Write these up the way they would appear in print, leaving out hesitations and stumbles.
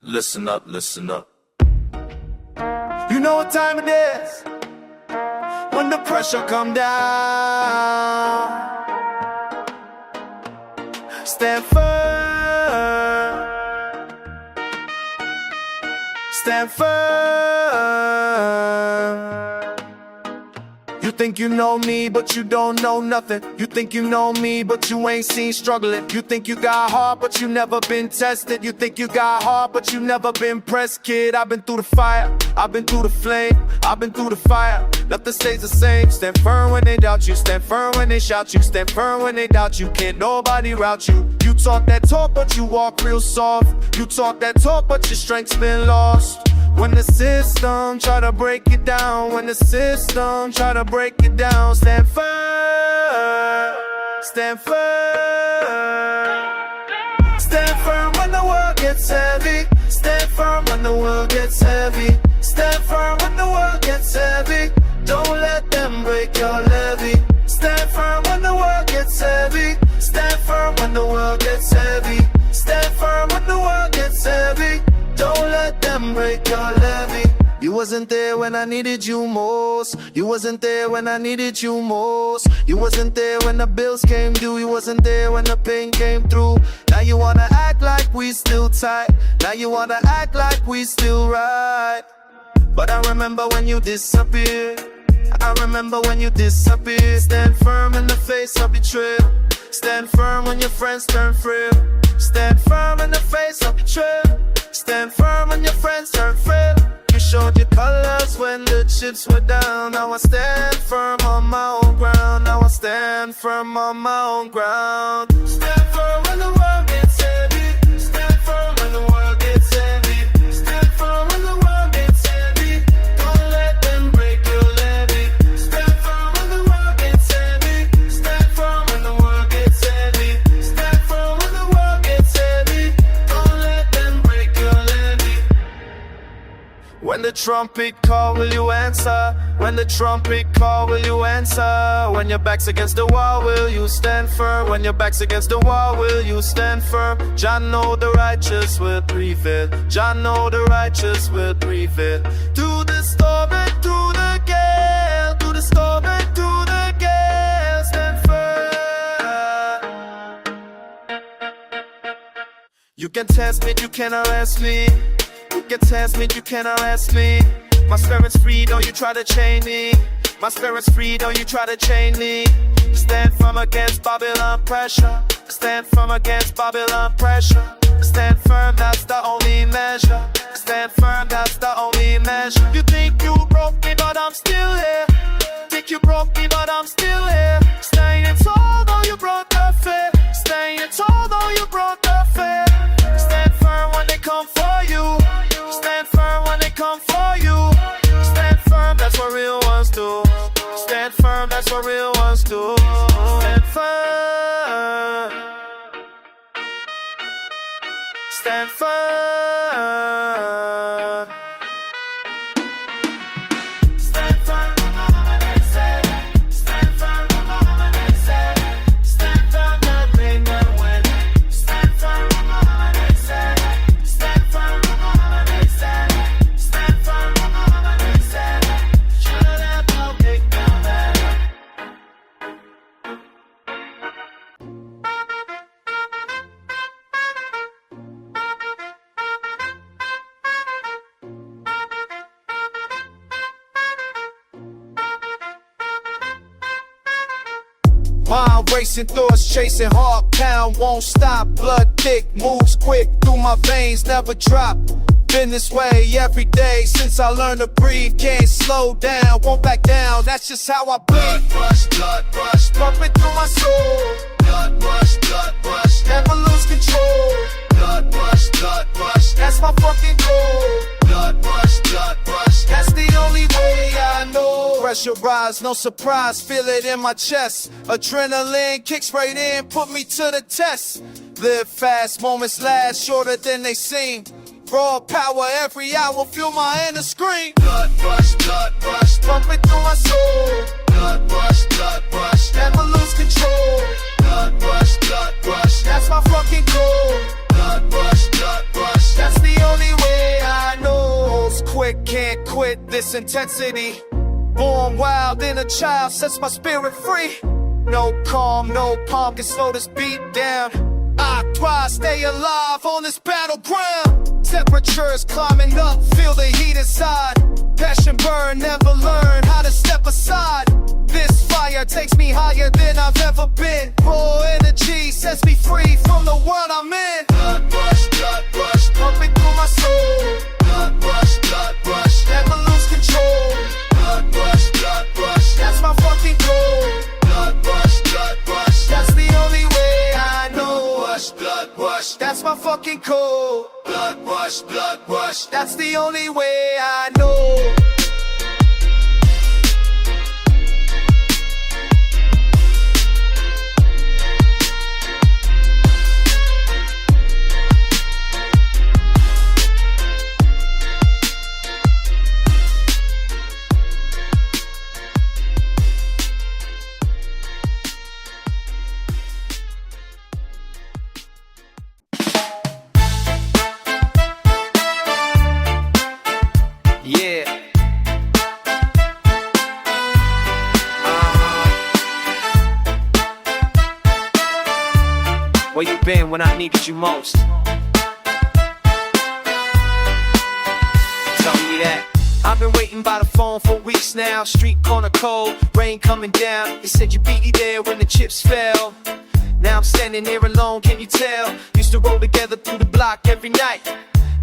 Listen up, listen up. You know what time it is when the pressure come down. Stand firm. Stand firm. You think you know me, but you don't know nothing. You think you know me, but you ain't seen struggling. You think you got hard, but you never been tested. You think you got hard, but you never been pressed, kid. I've been through the fire, I've been through the flame, I've been through the fire. Nothing stays the same. Stand firm when they doubt you. Stand firm when they shout you. Stand firm when they doubt you. Can't nobody rout you. You talk that talk, but you walk real soft. You talk that talk, but your strength's been lost. When the system try to break it down, when the system try to break it down, stand firm, stand firm. Stand firm when the world gets heavy. Stand firm when the world gets heavy. Stand firm when the world gets heavy. Don't let them break your levee. Stand firm when the world gets heavy. Stand firm when the world gets heavy. Stand firm when the world gets heavy. Don't let them break your levee. You wasn't there when I needed you most. You wasn't there when I needed you most. You wasn't there when the bills came due. You wasn't there when the pain came through. Now you wanna act like we still tight. Now you wanna act like we still right. But I remember when you disappeared. I remember when you disappeared. Stand firm in the face of betrayal. Stand firm when your friends turn frail. Stand firm in the face of betrayal. Stand firm when your friends turn frail. You showed your colors when the chips were down. Now I stand firm on my own ground. Now I stand firm on my own ground. Stand firm when the world gets heavy. Stand firm when the world gets heavy. Stand firm when the world gets heavy. Don't let them break your levee. Stand firm when the world gets heavy. Stand firm when the world gets heavy. Stand firm when the world gets heavy. Don't let them break your levee. When the trumpet call, will you answer? When the trumpet call, will you answer? When your back's against the wall, will you stand firm? When your back's against the wall, will you stand firm? John know the righteous will prevail. John know the righteous will prevail. Through the storm and through the gale. Through the storm and through the gale. Stand firm. You can test me, you cannot arrest me. You can test me, you cannot arrest me. My spirit's free, though you try to chain me. My spirit's free, though you try to chain me. Stand firm against Babylon pressure. Stand firm against Babylon pressure. Stand firm, that's the only measure. Stand firm, that's the only measure. You think you broke me, but I'm still here. Think you broke me, but I'm still here. Staying tall, though you broke the fear. Staying tall, though you broke the fear. Stand firm when they come for you. Stand firm when they come for you. Stand firm, that's what real ones do. Stand firm, that's what real ones do. Stand firm. Stand firm. Stand firm. Stand firm. Stand firm, that may not win. Stand firm. Stand firm. Stand firm. Should have no big number. Mind racing, thoughts chasing, heart pound, won't stop. Blood thick, moves quick through my veins, never drop. Been this way every day since I learned to breathe. Can't slow down, won't back down, that's just how I bleed. Blood rush, pumping through my soul. Blood rush, never lose control. Blood rush, that's my fucking goal. Blood rush, that's the only way I know. Pressure rise, no surprise, feel it in my chest. Adrenaline kicks right in, put me to the test. Live fast, moments last, shorter than they seem. Raw power every hour, feel my inner scream. Blood rush, pumping through my soul. Blood rush, never lose control. Blood rush, that's my fucking goal. Blood rush, that's the only way. quick, can't quit this intensity. Born wild, inner child sets my spirit free. No calm, no palm can slow this beat down. I thrive, stay alive on this battleground. Temperatures climbing up, feel the heat inside. Passion burn, never learn how to step aside. This fire takes me higher than I've ever been. Raw energy sets me free from the world I'm in. Blood rush, pumping through my soul. Blood rush, never lose control. Blood rush, that's my fucking goal. Blood rush, that's the only way I know. Blood rush, that's my fucking code. Blood rush, that's the only way I know. Yeah. Where you been when I needed you most? Tell me that. I've been waiting by the phone for weeks now. Street corner cold, rain coming down. You said you'd be there when the chips fell. Now I'm standing here alone, can you tell? Used to roll together through the block every night.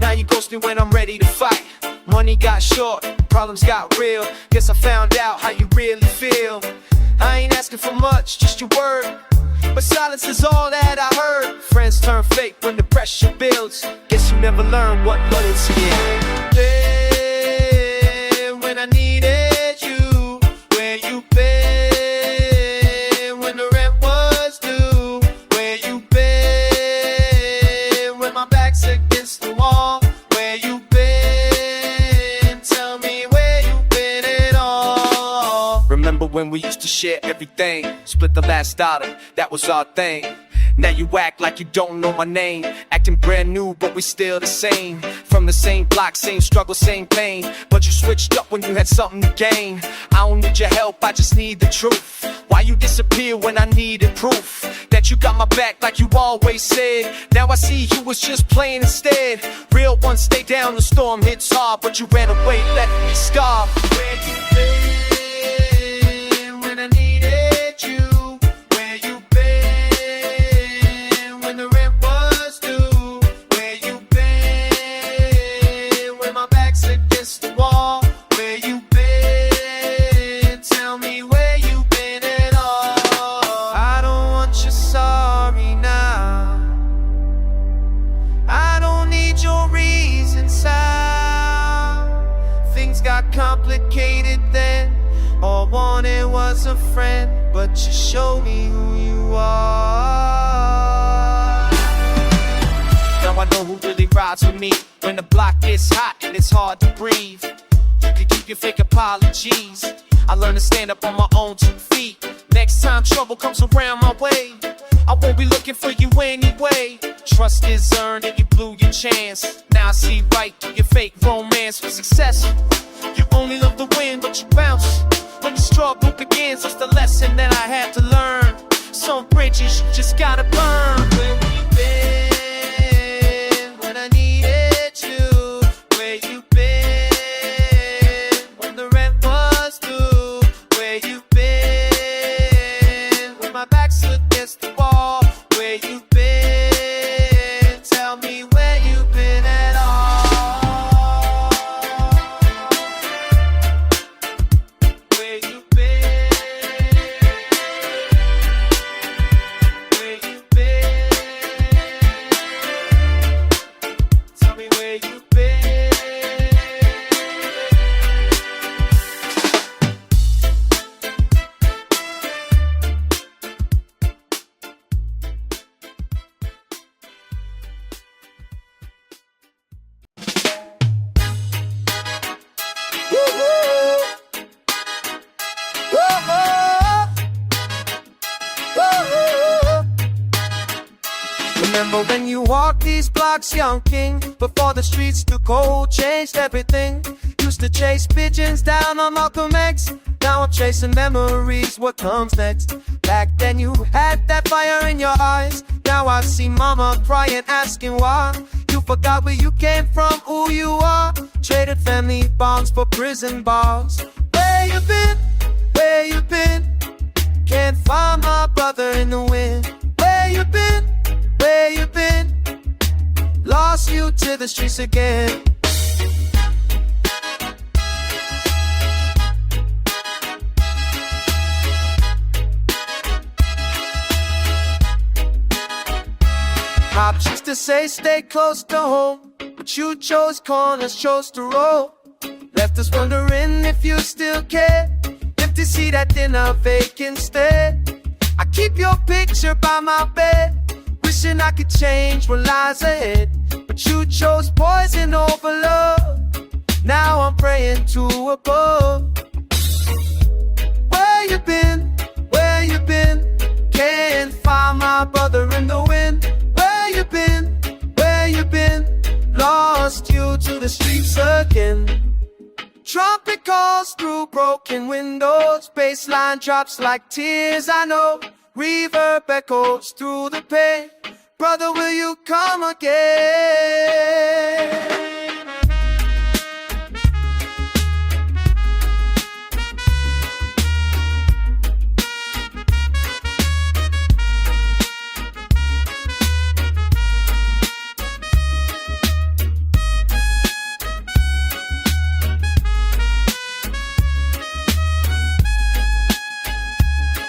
Now you ghost me when I'm ready to fight. Money got short, problems got real. Guess I found out how you really feel. I ain't asking for much, just your word. But silence is all that I heard. Friends turn fake when the pressure builds. Guess you never learn what it's in. Then when I needed you, where you been? When the rent was due, where you been? When my back's against the wall, where you been? Tell me where you been at all. Remember when we used to share everything? Split the last dollar, that was our thing. Now you act like you don't know my name. Acting brand new, but we still the same. From the same block, same struggle, same pain. But you switched up when you had something to gain. I don't need your help, I just need the truth. Why you disappear when I needed proof that you got my back like you always said? Now I see you was just playing instead. Real ones stay down, the storm hits hard, but you ran away, left me scarred. Where you been when I needed you? Where you been when the rent was due? Where you been when my back's against the wall? Where you been? Tell me where you been at all. I don't want your sorry now. I don't need your reasons how things got complicated then. All I wanted was a friend, but you showed me who you are. Now I know who really rides with me when the block gets hot and it's hard to breathe. You can keep your fake apologies. I learned to stand up on my own 2 feet. Next time trouble comes around my way, I won't be looking for you anyway. Trust is earned and you blew your chance. Now I see right through your fake romance. For success, you only love the win, but you bounce when the struggle begins. That's the lesson that I had to learn. Some bridges you just gotta burn. Where you been when I needed you? Where you been when the rent was due? Where you been when my back's against the wall? Where you been? Tell me where you been at all. Where you been? Where you been? blocks, young king. Before the streets took hold, changed everything. Used to chase pigeons down on Malcolm X. Now I'm chasing memories, what comes next? Back then you had that fire in your eyes. Now I see mama crying, asking why. You forgot where you came from, who you are. Traded family bonds for prison bars. Where you been? Where you been? Can't find my brother in the wind. Where you been? Where you been? Lost you to the streets again. Pops used to say stay close to home, but you chose corners, chose to roll. Left us wondering if you still care. Empty seat at dinner, vacant stare. I keep your picture by my bed, wishing I could change what lies ahead. But you chose poison over love. Now I'm praying to above. Where you been? Where you been? Can't find my brother in the wind. Where you been? Where you been? Lost you to the streets again. Trumpet calls through broken windows. Bassline drops like tears, I know. Reverb echoes through the pain. Brother, will you come again?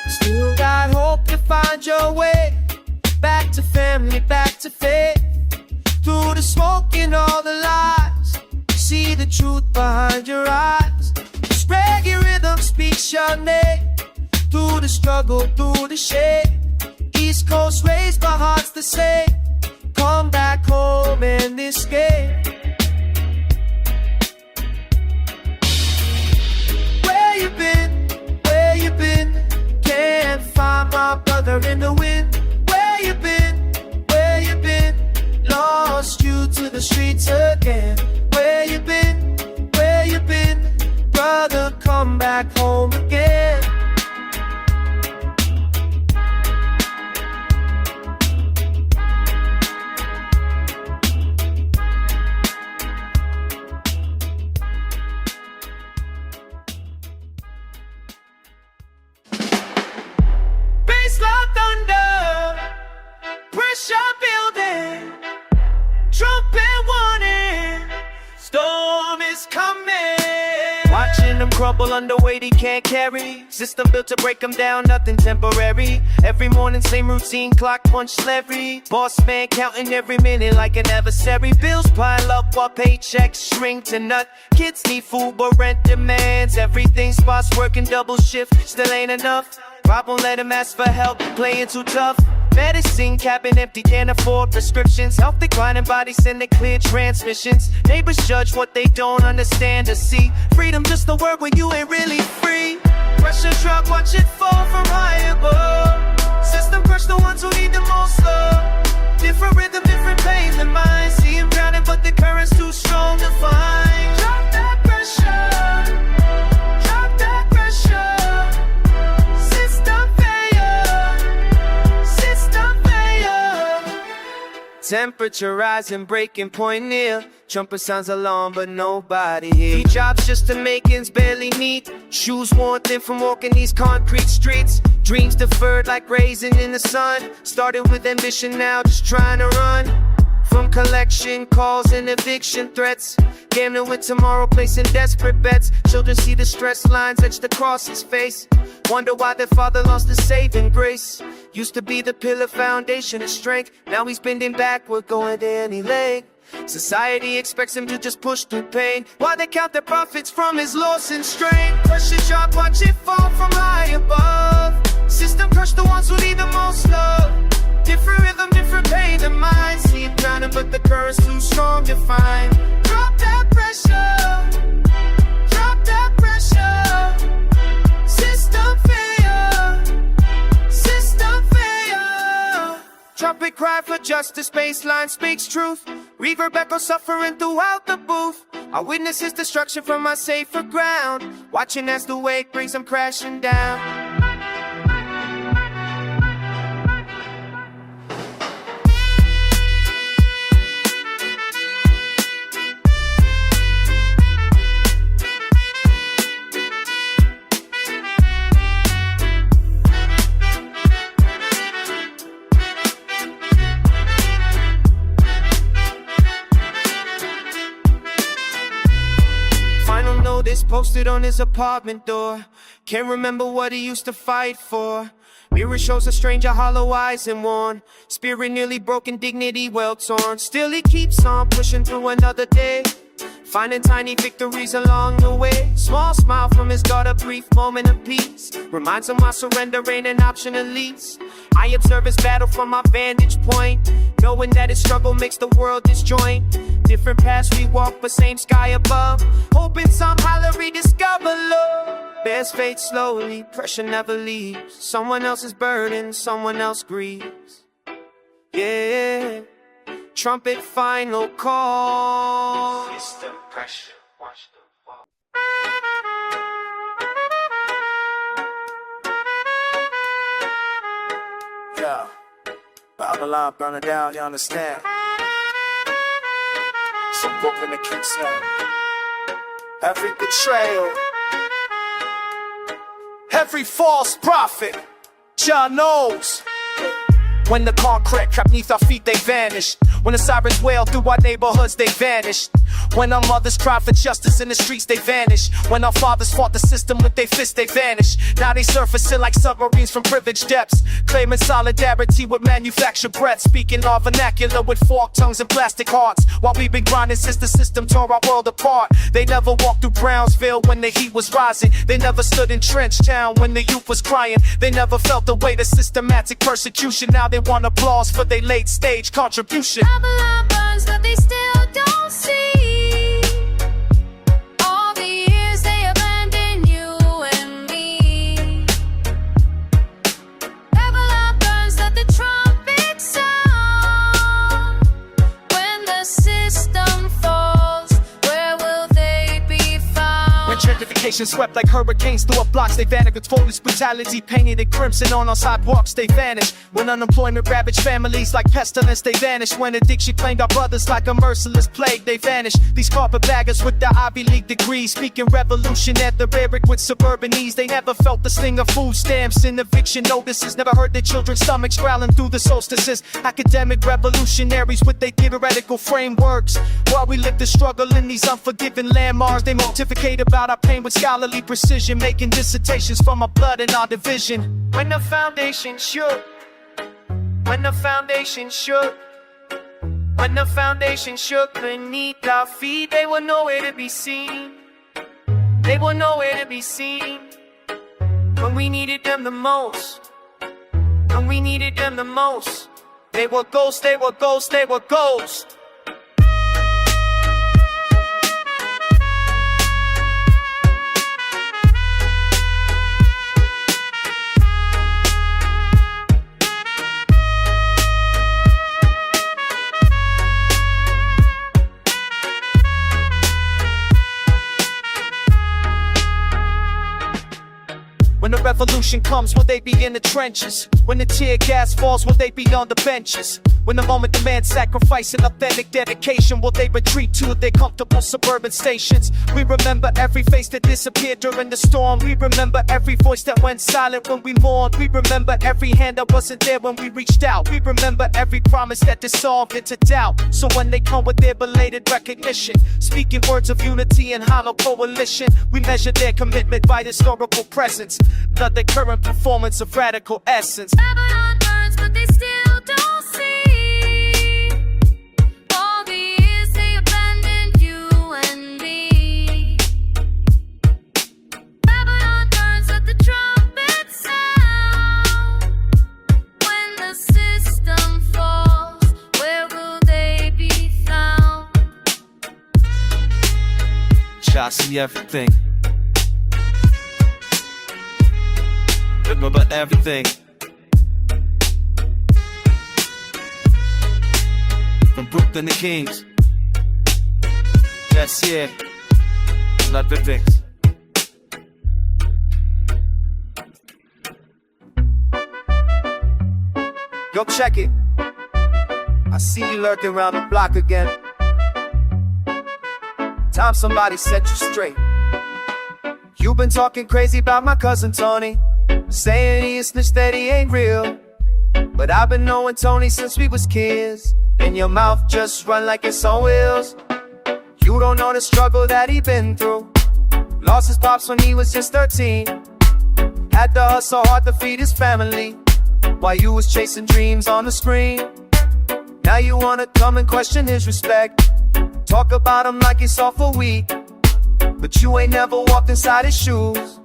Still got hope to find your way back to family, back to faith. Through the smoke and all the lies, see the truth behind your eyes. This reggae rhythm speaks your name. Through the struggle, through the shade. East Coast raised my heart's the same. Come back home and escape. Where you been? Where you been? Can't find my brother in the wind. Where you been? Where you been? Lost you to the streets again. Where you been? Where you been? Brother, come back home again. Bassline thunder, pressure building, trumpet warning, storm is coming. Watching them crumble under weight he can't carry. System built to break them down, nothing temporary. Every morning same routine, clock punch slavery. Boss man counting every minute like an adversary. Bills pile up while paychecks shrink to nut. Kids need food but rent demands everything. Spots working double shift, still ain't enough. Rob won't let him ask for help, playing too tough. Medicine cabinet empty, can't afford prescriptions. Health declining, bodies sending clear transmissions. Neighbors judge what they don't understand or see. Freedom just a word when you ain't really free. Pressure drop, watch it fall from high above. System crush the ones who need the most love. Different rhythm, different pain than mine. See him drowning but the current's too strong to find. Drop that pressure, drop that pressure. Temperature rising, breaking point near. Trumpet sounds alarm, but nobody here. He jobs just to make ends barely meet. Shoes worn thin from walking these concrete streets. Dreams deferred like raising in the sun. Started with ambition, now just trying to run. From collection calls and eviction threats. Gambling with tomorrow, placing desperate bets. Children see the stress lines etched across his face. Wonder why their father lost his saving grace. Used to be the pillar, foundation of strength. Now he's bending backward, going to any leg. Society expects him to just push through pain, while they count their profits from his loss and strain. Pressure drop, watch it fall from high above. System crush the ones who need the most love. Different rhythm, different pain than mine. See it drowning, but the current's too strong to find. Drop that pressure, drop that pressure. System failure, system failure. Trumpet cry for justice, baseline speaks truth. Reverb echo suffering throughout the booth. I witness his destruction from my safer ground, watching as the wave brings him crashing down. Notice posted on his apartment door. Can't remember what he used to fight for. Mirror shows a stranger, hollow eyes and worn. Spirit nearly broken, dignity well torn. Still he keeps on pushing through another day, finding tiny victories along the way. Small smile from his God, a brief moment of peace. Reminds him why surrender ain't an option at least. I observe his battle from my vantage point, knowing that his struggle makes the world disjoint. Different paths we walk, but same sky above. Hoping somehow to rediscover love. Bears fade slowly, pressure never leaves. Someone else's burden, someone else grieves. Yeah, trumpet final call. It's the pressure, watch the fall. Yeah, Babylon burn it down, you understand? So broken the Kingston. Every betrayal, every false prophet, Jah knows. When the concrete crept neath our feet, they vanished. When the sirens wailed through our neighborhoods, they vanished. When our mothers cried for justice in the streets, they vanished. When our fathers fought the system with their fists, they vanished. Now they surfacing like submarines from privileged depths, claiming solidarity with manufactured breath, speaking our vernacular with forked tongues and plastic hearts. While we've been grinding since the system tore our world apart. They never walked through Brownsville when the heat was rising. They never stood in Trench Town when the youth was crying. They never felt the weight of systematic persecution. Now they want applause for their late stage contribution. Babylon burns, but they still don't see. Gentrification swept like hurricanes through our blocks, they vanished with police brutality painted in crimson on our sidewalks, they vanished. When unemployment ravaged families like pestilence, they vanished. When addiction claimed our brothers like a merciless plague, they vanished. These carpetbaggers with their Ivy League degrees, speaking revolution at the barrack with suburban ease. They never felt the sting of food stamps and eviction notices, never heard their children's stomachs growling through the solstices. Academic revolutionaries with their theoretical frameworks, while we live the struggle in these unforgiving landmarks. They pontificate about our pain with scholarly precision, making dissertations from our blood and our division. When the foundation shook, when the foundation shook, when the foundation shook beneath our feet, they were nowhere to be seen. They were nowhere to be seen. When we needed them the most, when we needed them the most, they were ghosts, they were ghosts, they were ghosts. When the revolution comes, will they be in the trenches? When the tear gas falls, will they be on the benches? When the moment demands sacrifice and authentic dedication, will they retreat to their comfortable suburban stations? We remember every face that disappeared during the storm. We remember every voice that went silent when we mourned. We remember every hand that wasn't there when we reached out. We remember every promise that dissolved into doubt. So when they come with their belated recognition, speaking words of unity and hollow coalition, we measure their commitment by historical presence, not their current performance of radical essence. Babylon burns, but they still don't see. All the years they abandoned you and me. Babylon burns, let the trumpet sound. When the system falls, where will they be found? Jah see everything. Remember everything. from Brooklyn to Kings. Yes, yeah, not the things. Yo, check it. I see you lurking around the block again. Time somebody set you straight. You've been talking crazy about my cousin Tony, saying he is snitched that he ain't real. But I've been knowing Tony since we was kids, and your mouth just run like it's on wheels. You don't know the struggle that he been through. Lost his pops when he was just 13. Had to hustle hard to feed his family, while you was chasing dreams on the screen. Now you wanna come and question his respect, talk about him like he's off a week, but you ain't never walked inside his shoes,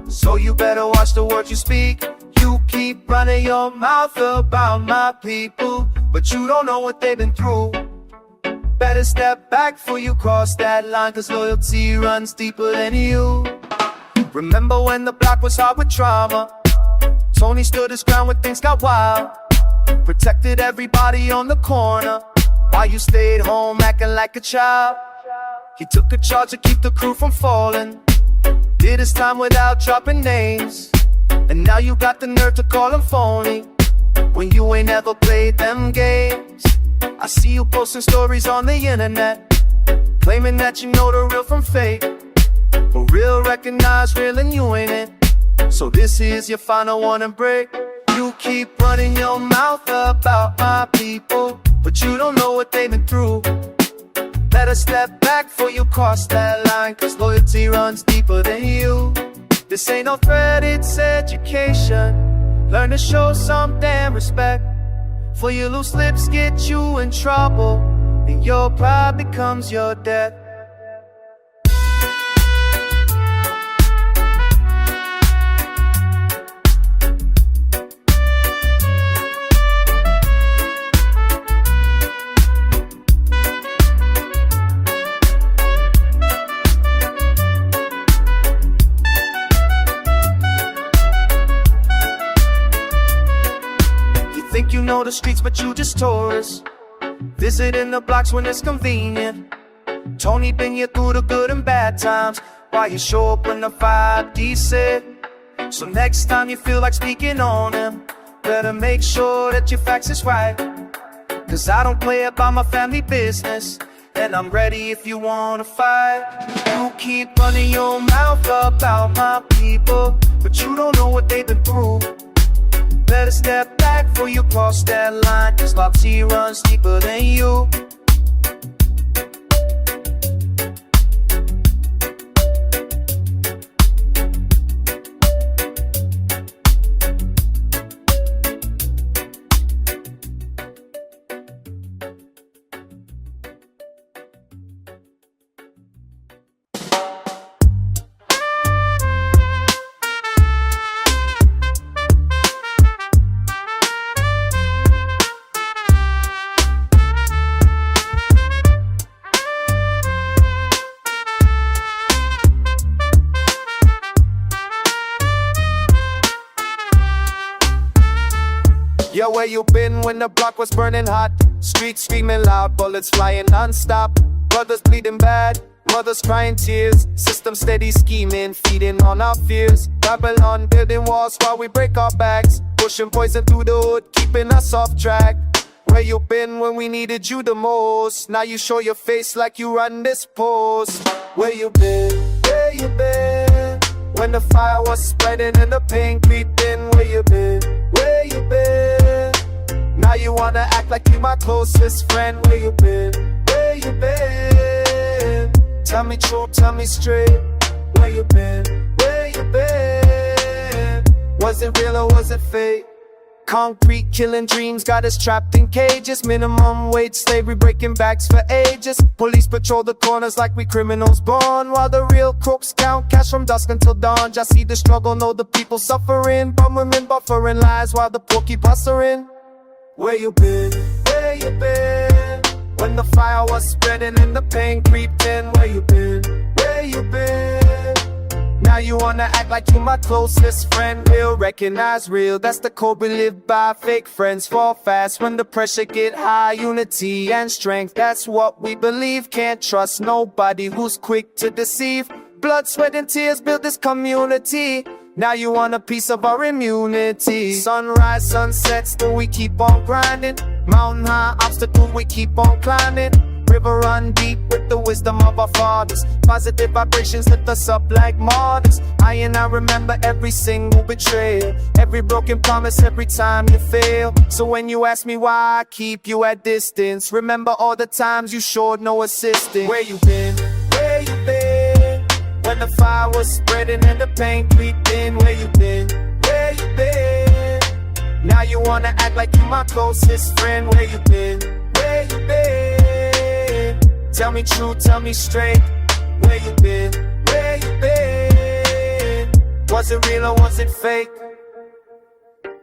so you better watch the words you speak. You keep running your mouth about my people, but you don't know what they've been through. Better step back before you cross that line, cause loyalty runs deeper than you. Remember when the block was hard with trauma? Tony stood his ground when things got wild, protected everybody on the corner, while you stayed home acting like a child. He took a charge to keep the crew from falling, did his time without dropping names, and now you got the nerve to call him phony, when you ain't ever played them games. I see you posting stories on the internet, claiming that you know the real from fake, but real recognize real and you ain't it. So this is your final warning break. You keep running your mouth about my people, but you don't know what they've been through. Better step back before you cross that line, cause loyalty runs deeper than you. This ain't no threat, it's education. Learn to show some damn respect, for your loose lips get you in trouble, and your pride becomes your debt. Think you know the streets, but you just tourists, visiting the blocks when it's convenient. Tony been you through the good and bad times, while you show up when the vibe decent. So next time you feel like speaking on him, better make sure that your facts is right, cause I don't play about my family business, and I'm ready if you wanna fight. You keep running your mouth about my people, but you don't know what they've been through. Better step back before you cross that line, cause loyalty runs deeper than you. Yo, where you been when the block was burning hot? Streets screaming loud, bullets flying non-stop. Brothers bleeding bad, mothers crying tears. System steady scheming, feeding on our fears. Babylon building walls while we break our backs, pushing poison through the hood, keeping us off track. Where you been when we needed you the most? Now you show your face like you run this post. Where you been? Where you been? When the fire was spreading and the pain creeped in. Where you been? Where you been? Now you wanna act like you my closest friend. Where you been? Where you been? Tell me true, tell me straight. Where you been? Where you been? Was it real or was it fake? Concrete killing dreams got us trapped in cages. Minimum wage slavery breaking backs for ages. Police patrol the corners like we criminals born, while the real crooks count cash from dusk until dawn. Just see the struggle, know the people suffering. Bum women buffering lies while the poor keep hustling. Where you been? Where you been? When the fire was spreading and the pain creeped in. Where you been? Where you been? Now you you wanna act like you my closest friend. Real, recognize real, that's the code we live by. Fake friends fall fast when the pressure get high. Unity and strength, that's what we believe. Can't trust nobody who's quick to deceive. Blood, sweat and tears build this community. Now you want a piece of our immunity. Sunrise, sunset, still we keep on grinding. Mountain high, obstacle we keep on climbing. River run deep with the wisdom of our fathers. Positive vibrations lift us up like martyrs. I remember every single betrayal, every broken promise, every time you fail. So when you ask me why I keep you at distance, remember all the times you showed no assistance. Where you been? Where you been? When the fire was spreading and the pain creeped in. Where you been? Where you been? Now you wanna act like you my closest friend. Where you been? Where you been? Tell me true, tell me straight. Where you been? Where you been? Was it real or was it fake?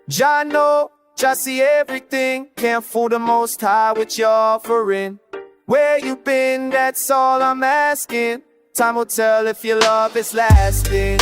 Jah know, Jah see everything. Can't fool the Most High with your offering. Where you been? That's all I'm asking. Time will tell if your love is lasting.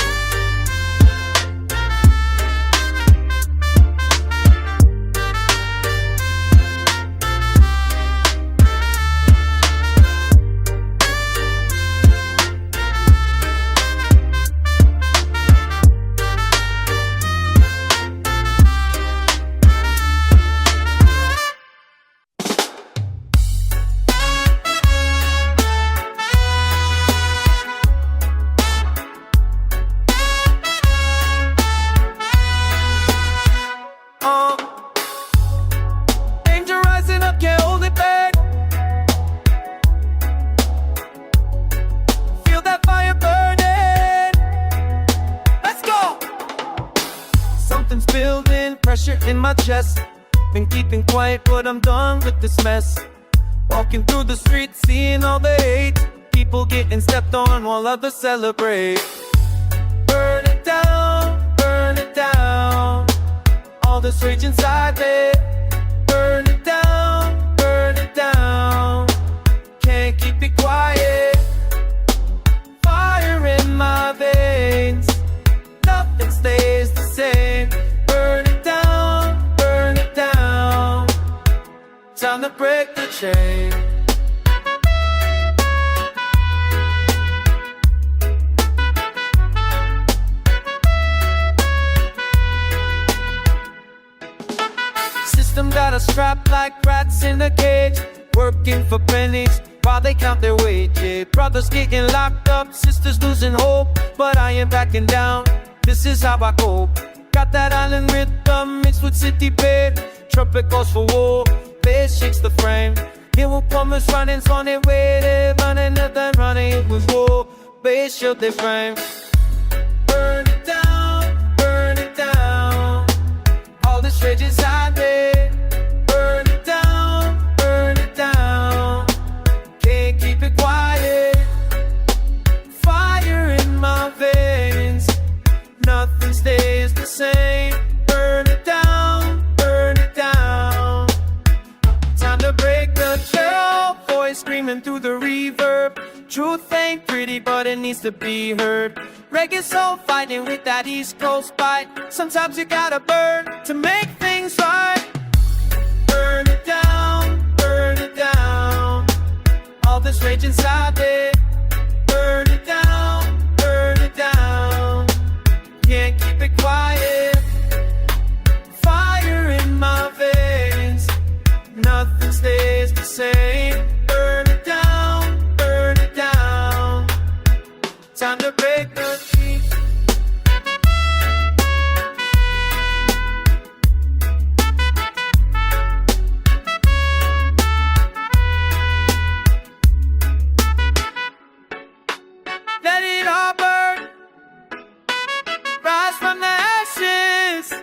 In my chest, been keeping quiet, but I'm done with this mess. Walking through the streets, seeing all the hate, people getting stepped on while others celebrate. Burn it down, burn it down. All this rage inside me. Burn it down, burn it down. Can't keep it quiet. Fire in my veins, nothing stays the same. Burn it down, burn it down. Time to break the chain. System got us strapped like rats in a cage, working for pennies while they count their wages. Brothers getting locked up, sisters losing hope, but I ain't backing down. This is how I cope. Got that island rhythm mixed with city beat. Trumpet goes for war, bass shakes the frame. Here will plumbers running, on their way, they're running, nothing running. It was war, bass shield their frame. Burn it down. All this rage inside me. Burn it down. Can't keep it quiet. Fire in my veins, nothing stays the same. Burn it down, burn it down. Time to break the trail. Voice screaming through the reverb. Truth ain't pretty, but it needs to be heard. Reggae soul fighting with that East Coast bite. Sometimes you gotta burn to make things right. Burn it down, burn it down. All this rage inside me. Burn it down, burn it down. Can't keep it quiet. Fire in my veins, nothing stays the same. Burn it down, burn it down. Time to break the trees. Let it all burn. Rise from the ashes.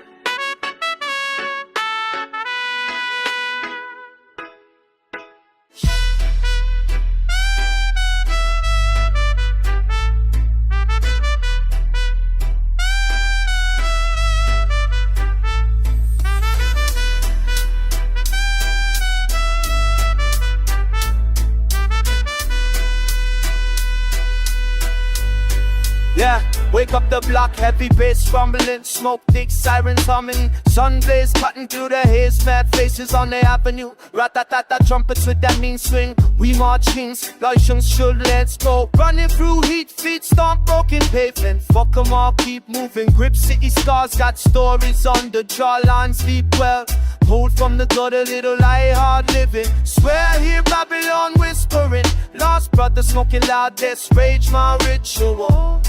Yeah, wake up the block, heavy bass rumbling, smoke thick, sirens humming, sun blaze cutting through the haze, mad faces on the avenue, rat-tat-tat, trumpets with that mean swing. We march kings, Galatians should let's go. Running through heat, feet stomp broken pavement. Fuck 'em all, keep moving. Grip city stars, got stories on the jawline, sleep well. Hold from the gutter, little lie, hard living. Swear I hear Babylon whispering. Lost brother smoking loud, death rage my ritual.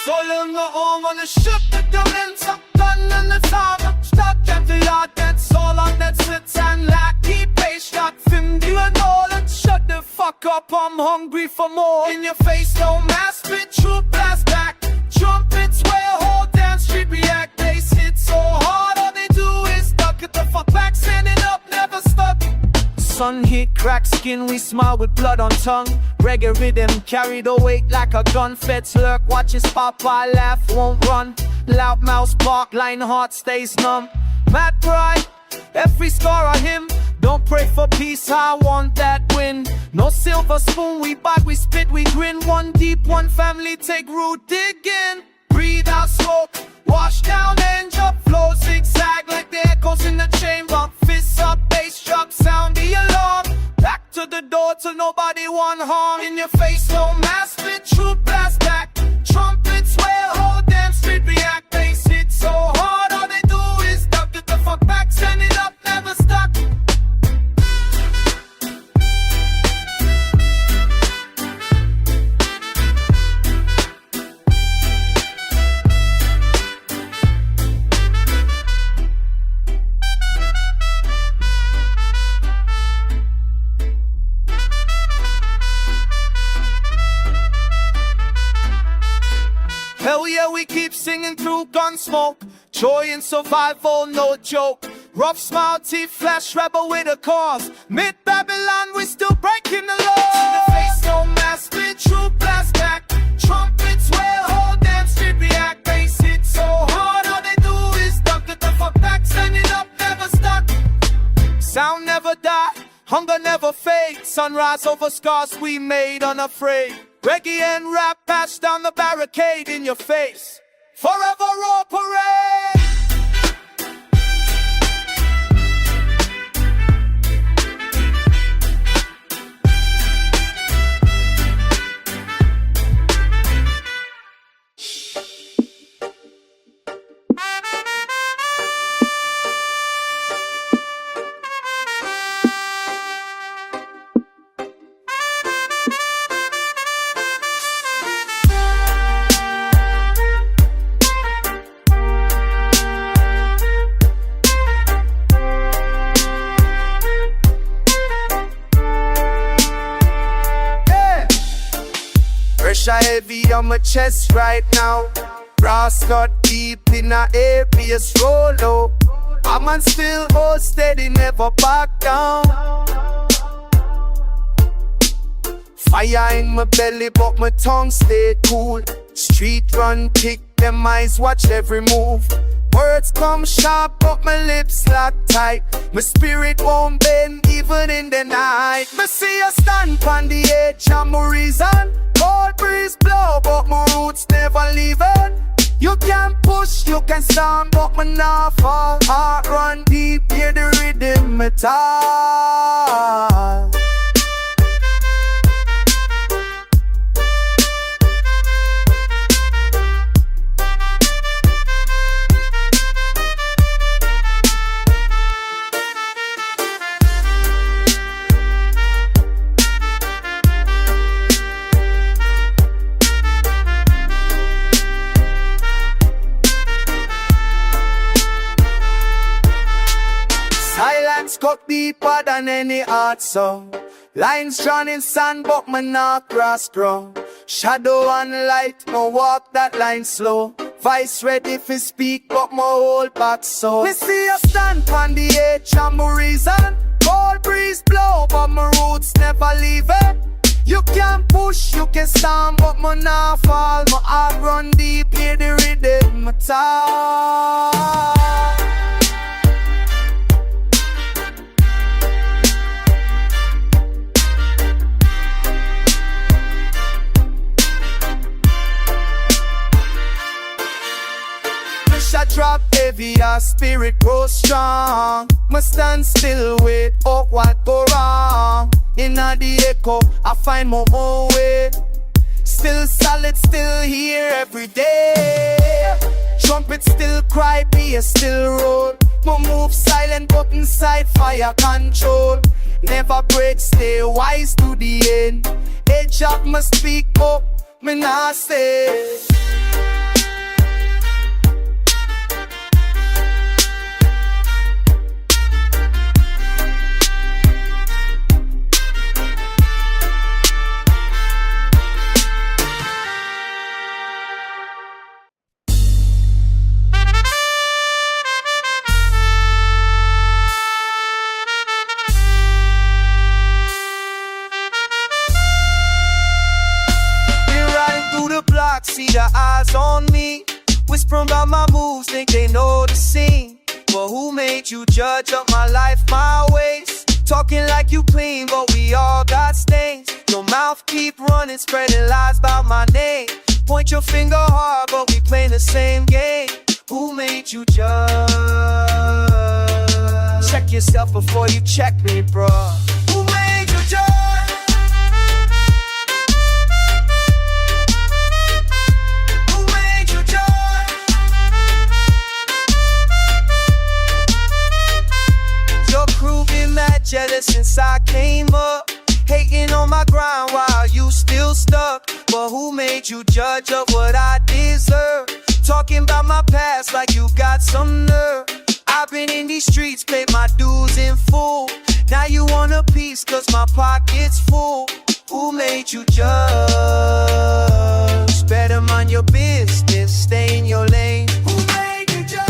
Solen och om on the ship that the winds up done in the town. Stuck at the yard, that's all on that sits and lackey pace. Got filmed you and all and shut the fuck up, I'm hungry for more. In your face, no mask, spit, true blast back. Trumpets where whole dance street react. Bass hit so hard, all they do is duck at the fuck back, standing up, never stuck. Sun hit, crack skin, we smile with blood on tongue. Reggae rhythm, carry the weight like a gun. Feds lurk, watch his papa laugh, won't run. Loud mouse bark, line heart stays numb. Mad pride, every scar on him. Don't pray for peace, I want that win. No silver spoon, we bite, we spit, we grin. One deep, one family, take root, dig in. Breathe out smoke, wash down, end up, flow zigzag like the echoes in the chamber. Fists up, bass drop, sound the alarm. Back to the door till nobody want harm. In your face, no mask, spit, true blast back. Trumpets where whole damn street react. Bass hit so hard, all they do is duck. Get the fuck back, stand it up, never stuck. Hell yeah, we keep singing through gun smoke. Joy in survival, no joke. Rough smile, teeth flash, rebel with a cause. Mid Babylon, we still breaking the law. In the face, no mask, spit, true blast back. Trumpets where whole damn street react. Bass hit so hard, all they do is duck. Get the fuck back, standing up, never stuck. Sound never die, hunger never fade. Sunrise over scars we made unafraid. Reggae and rap pass down the barricade in your face. Forever raw parade. Pressure heavy on my chest right now. Brass cut deep in a areas roll low. I'm on still hold steady, never back down. Fire in my belly, but my tongue stay cool. Street run kick, them eyes watch every move. Words come sharp, but my lips lock tight. My spirit won't bend even in the night. Me see you stand on the edge of my reason. Cold breeze blow, but my roots never leaving. You can push, you can stand, but me not fall. Heart run deep, hear the rhythm me talk. Silence cut deeper than any art song. Lines drawn in sand, but my not grass grow. Shadow and light, no walk that line slow. Vice ready for speak, but my whole back so. Me see you stand on the edge of my reason. Cold breeze blow, but my roots never leave it. You can push, you can stand, but my not fall. My heart run deep, hear the rhythm my talk. heavy, our spirit grows strong. Must stand still with oh what go wrong. In the echo, I find my own way. Still solid, still here every day. Trumpet still cry, beer still roll. My move silent, but inside fire control. Never break, stay wise to the end. Edge up, must speak up, me nah say. See the eyes on me, whispering about my moves, think they know the scene. But who made you judge of my life, my ways? Talking like you clean, but we all got stains. Your mouth keep running, spreading lies about my name. Point your finger hard, but we playing the same game. Who made you judge? Check yourself before you check me, bruh. Who made you judge? Jealous since I came up, hating on my grind while you still stuck. But who made you judge of what I deserve? Talking about my past like you got some nerve. I've been in these streets, paid my dues in full. Now you want a piece cause my pocket's full. Who made you judge? Better mind your business, stay in your lane. Who made you judge?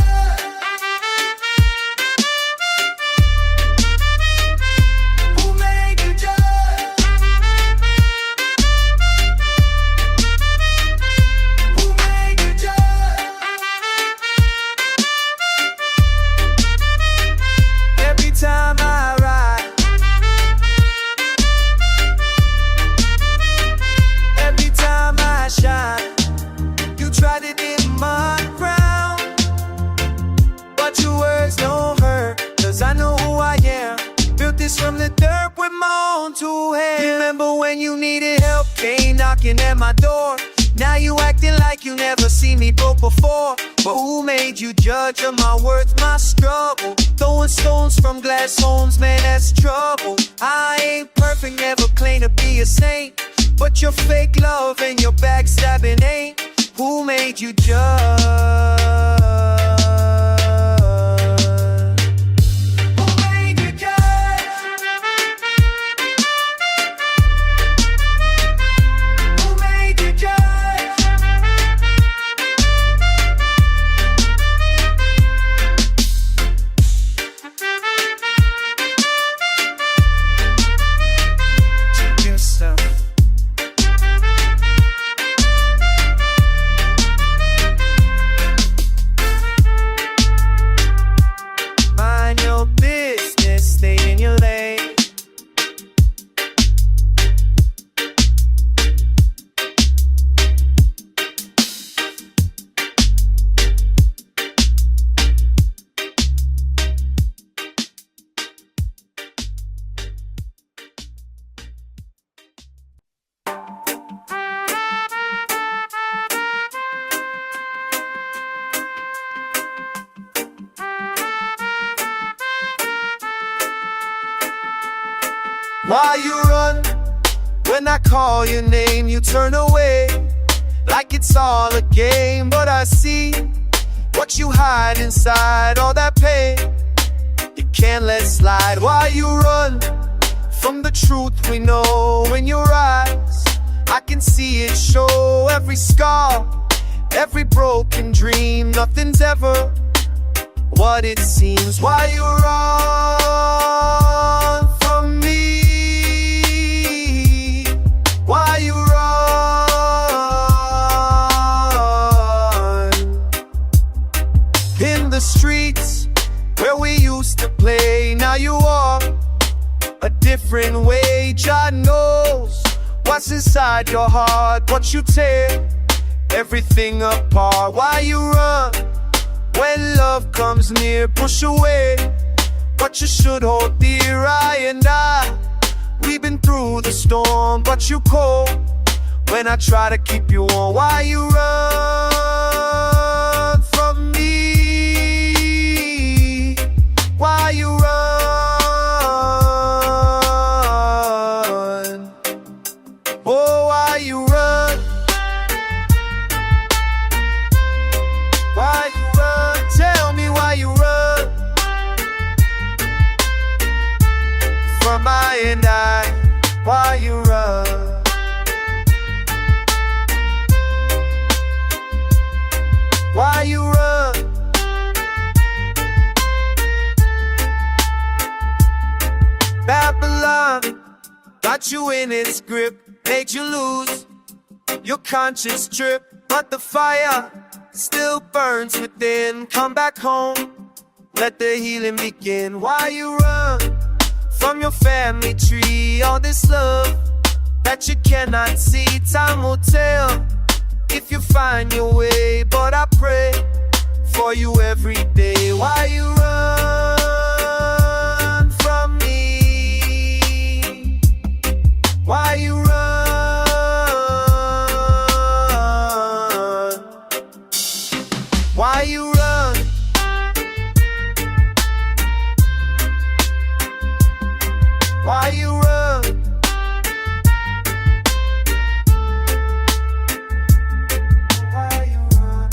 Time I ride, every time I shine, you try to dig my crown, but your words don't hurt, cause I know who I am. Built this from the dirt with my own two hands. Remember when you needed help, came knocking at my door. Now you acting like you never seen me broke before. But who made you judge of my worth, my struggle? Throwing stones from glass homes, man, that's trouble. I ain't perfect, never claim to be a saint, but your fake love and your backstabbing ain't. Who made you judge? Why you run? When I call your name, you turn away, like it's all a game. But I see what you hide inside, all that pain you can't let slide. Why you run from the truth we know in your eyes? I can see it show, every scar, every broken dream. Nothing's ever what it seems. Why you run from me? Why you run? In the streets where we used to play, now you walk a different way. God knows what's inside your heart, but you tear everything apart. Why you run When love comes near, push away. But you should hold dear, I and I. We've been through the storm, but you cold. When I try to keep you warm, why you run from me? Why you run? Oh, why you run? Why you run? Tell me why you run from I and I. Why you run? Why you run? Babylon got you in its grip, made you lose your conscience trip. But the fire still burns within. Come back home, let the healing begin. Why you run from your family tree? All this love that you cannot see, time will tell if you find your way. But I pray for you every day. Why you run from me? Why you run? Why you run? Why you run? Why you run?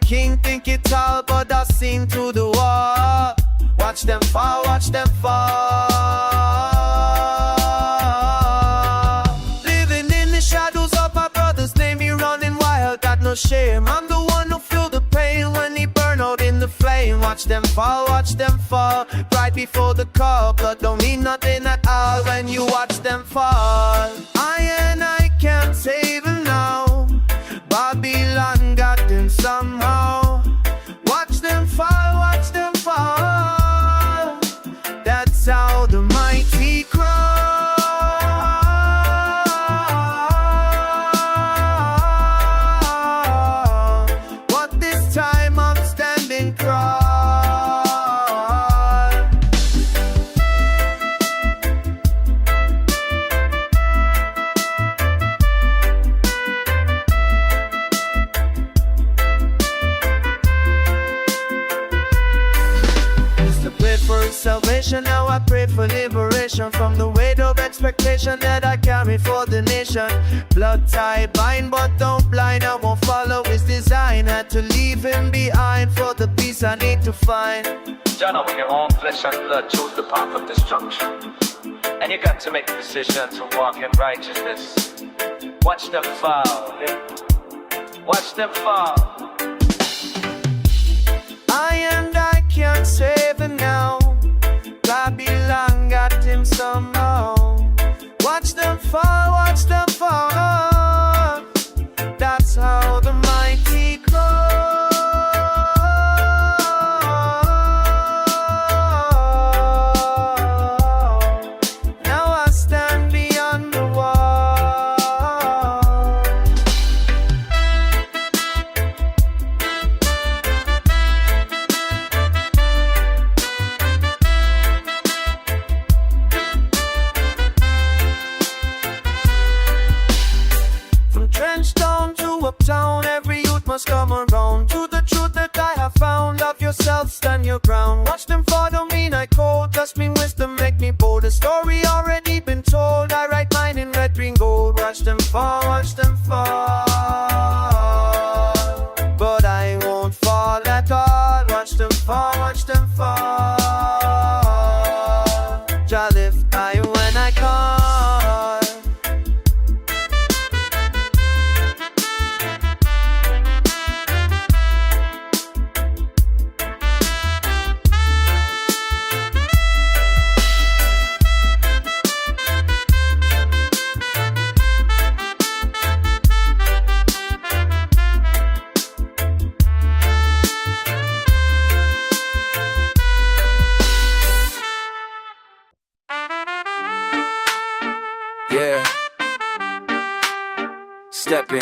king think it all, but I sing to the wall. Watch them fall, watch them fall. Living in the shadows of my brother's name, he running wild, got no shame. I'm the one who feel the pain when he burn out in the flame. Watch them fall, right before the call. Blood don't mean nothing at all when you watch them fall. I can't save him now. Babylon got them somehow. Watch them fall, watch them fall. That's how the mighty crawl. But this time I'm standing tall. Salvation, now I pray for liberation from the weight of expectation that I carry for the nation. Blood tie bind, but don't blind. I won't follow his design. Had to leave him behind for the peace I need to find. John, with your own flesh and blood, chose the path of destruction, and you got to make a decision to walk in righteousness. Watch them fall. Watch them fall. I can't save him now. Babylon got him somehow. Watch them fall, watch them fall. That's how the mighty grow. Now I stand beyond the wall. Uptown, every youth must come around to the truth that I have found. Love yourself, stand your ground. Watch them fall, don't mean I cold. Just mean wisdom, make me bold. The story already been told. I write mine in red, green, gold. Watch them fall, watch them fall. But I won't fall at all. Watch them fall, watch them fall. Jah lift I when I call. Yeah, step in.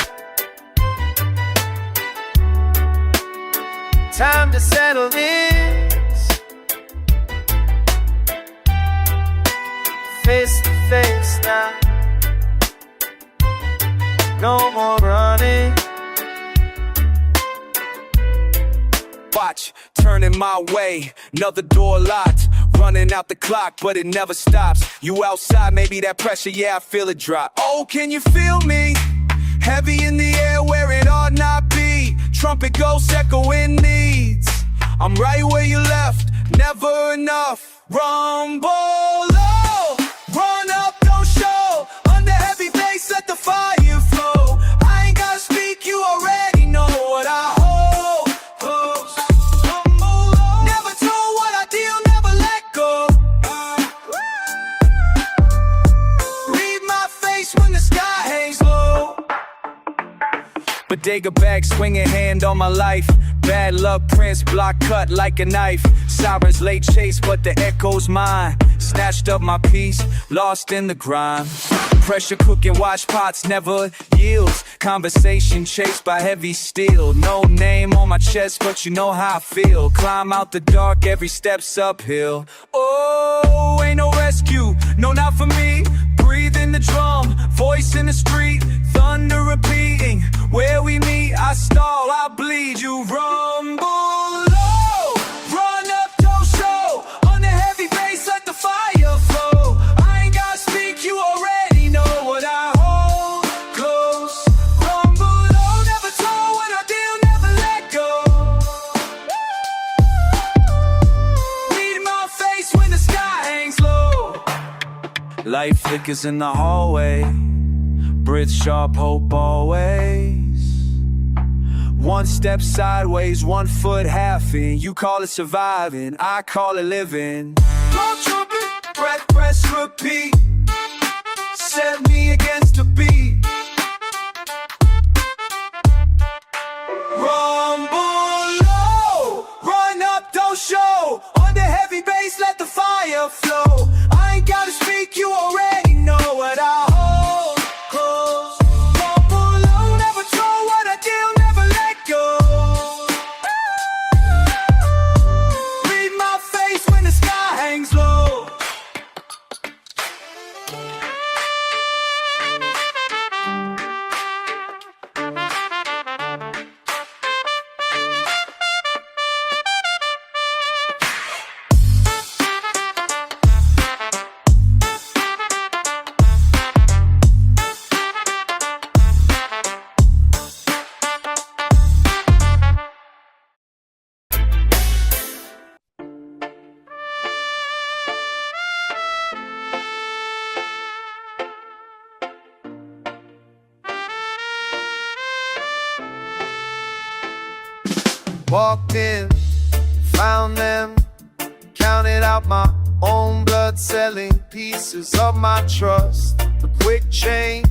Time to settle this. Face to face now. No more running. Watch, turning my way, another door locked. Running out the clock, but it never stops. You outside, maybe that pressure, yeah, I feel it drop. Oh, can you feel me? Heavy in the air where it ought not be. Trumpet ghosts echoing needs. I'm right where you left, never enough. Rumble low, run up, don't show. Under heavy bass, let the fire flow. I ain't gotta speak, you already know what I hold close. Rumble low, never told what I deal, never let go. Read my face when the sky hangs low. Bodega bag, swinging hand on my life. Bad luck, Prince, block cut like a knife. Sirens late chase, but the echo's mine. Snatched up my piece, lost in the grind. Pressure cooking, wash pots never yields. Conversation chased by heavy steel. No name on my chest, but you know how I feel. Climb out the dark, every step's uphill. Oh, ain't no rescue, no, not for me. Breathe in the drum, voice in the street. Thunder repeating, where we meet, I stall, I bleed. You rumble low, run up, don't show. On the heavy bass, let the fire flow. I ain't gotta speak, you already know what I hold close. Rumble low, never told when I deal, never let go. Light flickers in the hallway, breath sharp, hope always. One step sideways, 1 foot half in. You call it surviving, I call it living. Blow trumpet, breath, press, repeat. Set me against the beat. Rumble low, run up, don't show. Under heavy bass, let the fire flow. I ain't gotta speak, you already know what I hold close. Rumble low, never throw what I deal, never let go. Read my face when the sky hangs low. Walked in, found them, counted out my own blood, selling pieces of my trust. The quick change,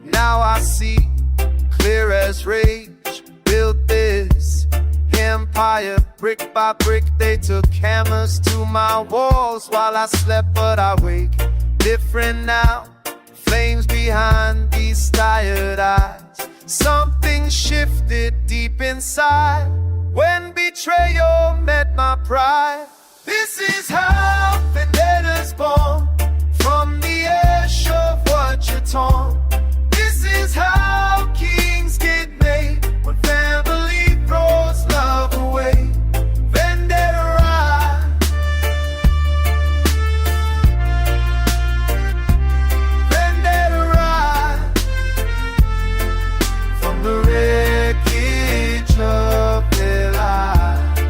now I see, clear as rage. Built this empire, brick by brick. They took hammers to my walls while I slept, but I wake different now. Flames behind these tired eyes. Something shifted deep inside when betrayal met my pride. This is how vendettas born, from the ash of what you're torn. This is how kings get made, when family throws love away. Vendetta rise, vendetta rise, from the wreckage of their lives.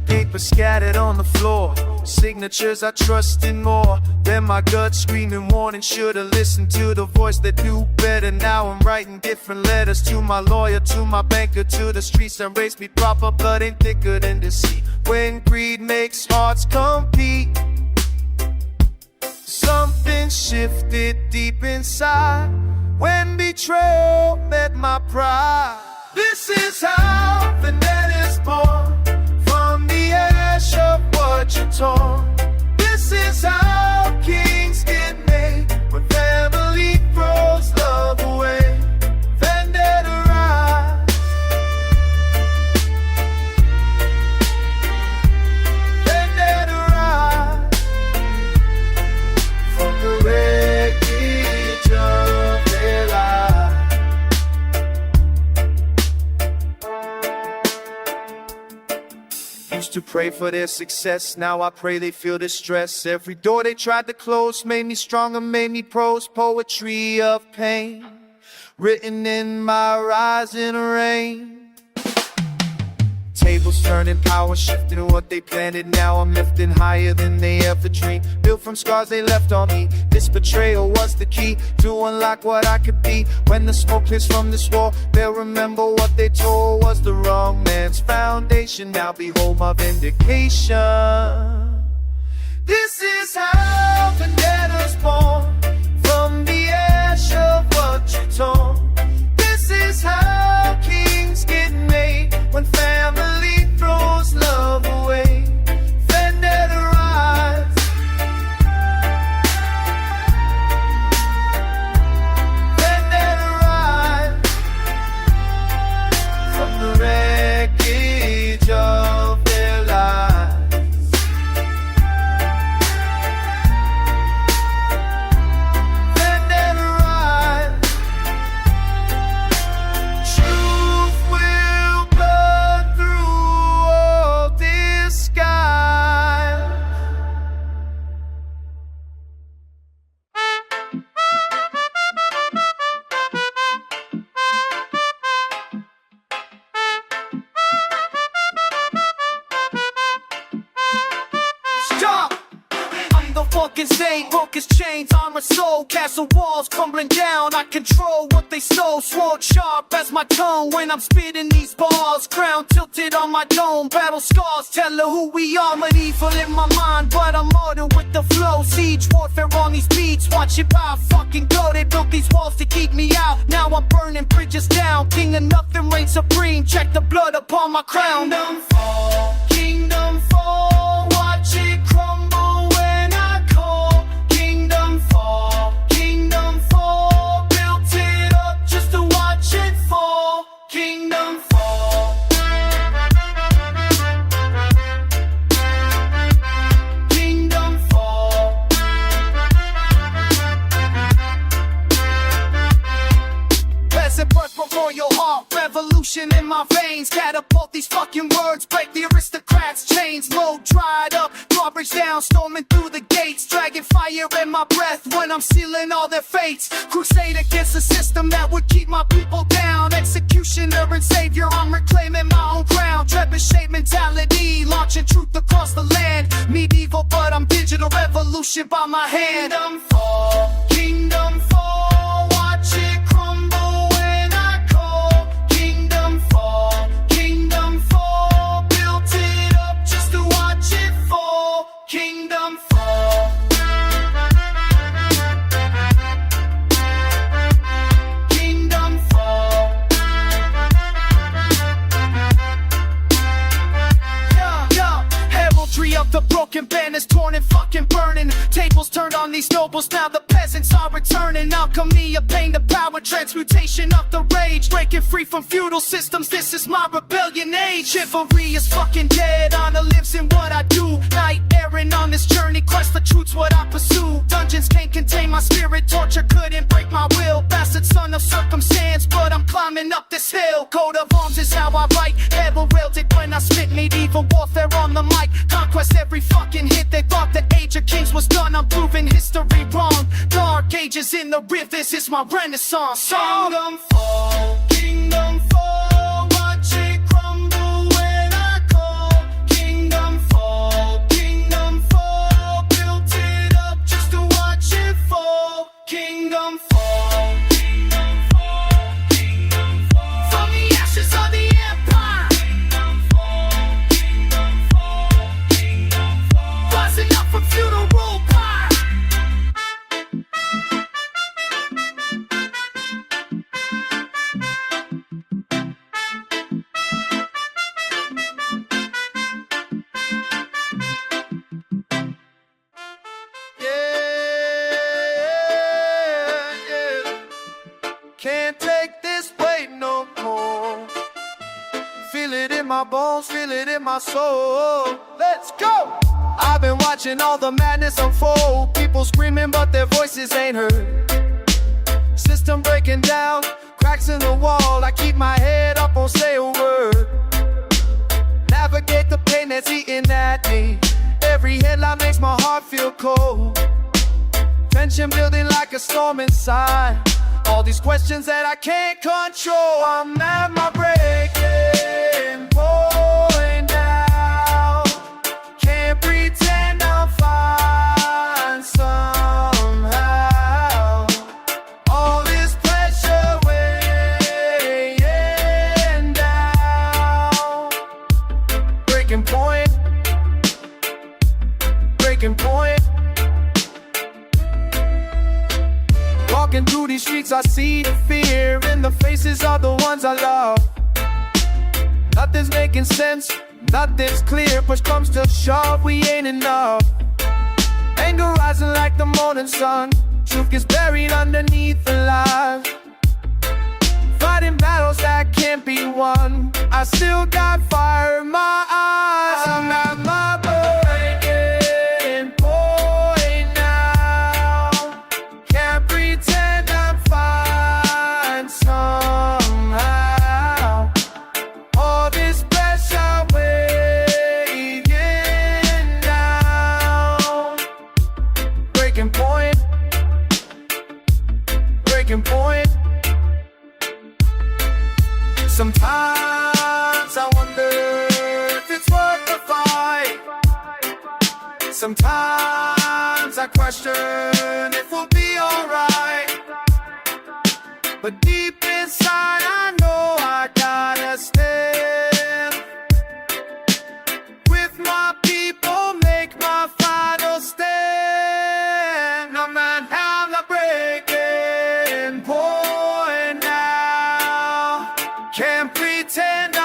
Paper scattered on the floor, signatures I trusted more than my gut screaming warning. Should've listened to the voice that knew better. Now I'm writing different letters to my lawyer, to my banker, to the streets that raised me proper. Blood ain't thicker than deceit. When greed makes hearts compete, something shifted deep inside when betrayal met my pride. This is how vendettas born, from the ash of what you torn. This is how kings get made, when family throws love away. Vendetta rise, vendetta rise, from the wreckage of their lives. Used to pray for their success, now I pray they feel distress. Every door they tried to close made me stronger, made me prose poetry of pain, written in my rising rain. Tables turning, power shifting, what they planted. Now I'm lifting higher than they ever dreamed. Built from scars they left on me. This betrayal was the key to unlock what I could be. When the smoke clears from this war, they'll remember what they told was the wrong man's foundation. Now behold my vindication. This is how vendetta's born, from the ash of what you torn. This is how kings get made, when family throws love away. Vendetta rise, vendetta rise, from the wreckage of their lives. Vendetta rise, truth will blood through the fucking same. Focus chains, armor soul, castle walls crumbling down. I control what they stole, sword sharp as my tone when I'm spitting these bars. Crown tilted on my dome, battle scars tell her who we are. Medieval in my mind, but I'm modern with the flow. Siege warfare on these beats, watch it how I fucking go. They built these walls to keep me out, now I'm burning bridges down. King of nothing reigns supreme, check the blood upon my crown. Kingdom fall, watch it crumble when I call. Kingdom fall, built it up just to watch it fall. Kingdom fall. Kingdom fall. Peasant birth from royal heart, revolution in my veins. Catapult these fucking words, break the aristocrats' chains. Load dried up, drawbridge down, storming through the gates. Dragging fire in my breath when I'm sealing all their fates. Crusade against a system that would keep my people down. Executioner and savior, I'm reclaiming my own crown. Trebuchet mentality, launching truth across the land. Medieval, but I'm digital, revolution by my hand. Kingdom fall, watch it crumble when I call. Kingdom fall, built it up just to watch it fall. Kingdom fall. Kingdom fall. Heraldry of the broken banners torn and fucking burning. Tables turned on these nobles, now the peasants are returning. Alchemy of pain to power, transmutation of the rage. Breaking free from feudal systems, this is my rebellion age. Chivalry is fucking dead, honor lives in what I do. Night errant on this journey, quest for truth's what I pursue. Dungeons can't contain my spirit, torture couldn't break my will. Bastard son of circumstance, but I'm climbing up this hill. Coat of arms is how I write, herald railed it when I spit. Medieval warfare on the mic, conquest every fucking hit. They thought the age of kings was done, I'm proving history wrong. Dark ages in the river, this is my renaissance song. Kingdom fall, watch it crumble when I call. Kingdom fall, built it up just to watch it fall. Kingdom fall. From the ashes of the empire, rising up from feudal rule power. Can't take this weight no more. Feel it in my bones, feel it in my soul. Let's go! I've been watching all the madness unfold. People screaming but their voices ain't heard. System breaking down, cracks in the wall. I keep my head up, won't say a word. Navigate the pain that's eating at me. Every headline makes my heart feel cold. Tension building like a storm inside. All these questions that I can't control. I'm at my breaking point now. Can't pretend I'm fine somehow. All this pressure weighing down. Breaking point. Breaking point. Walking through these streets, I see the fear in the faces of the ones I love. Nothing's making sense, nothing's clear. Push comes to shove, we ain't enough. Anger rising like the morning sun. Truth gets buried underneath the lies. Fighting battles that can't be won. I still got fire in my eyes. I'm at my breaking point now. Can't pretend I'm fine somehow. All this pressure weighing down. Breaking point. Breaking point. Sometimes I wonder if it's worth the fight. Sometimes I question if we'll be alright. But deep inside I know I gotta stand with my people, make my final stand. No man how the breaking point now. Can't pretend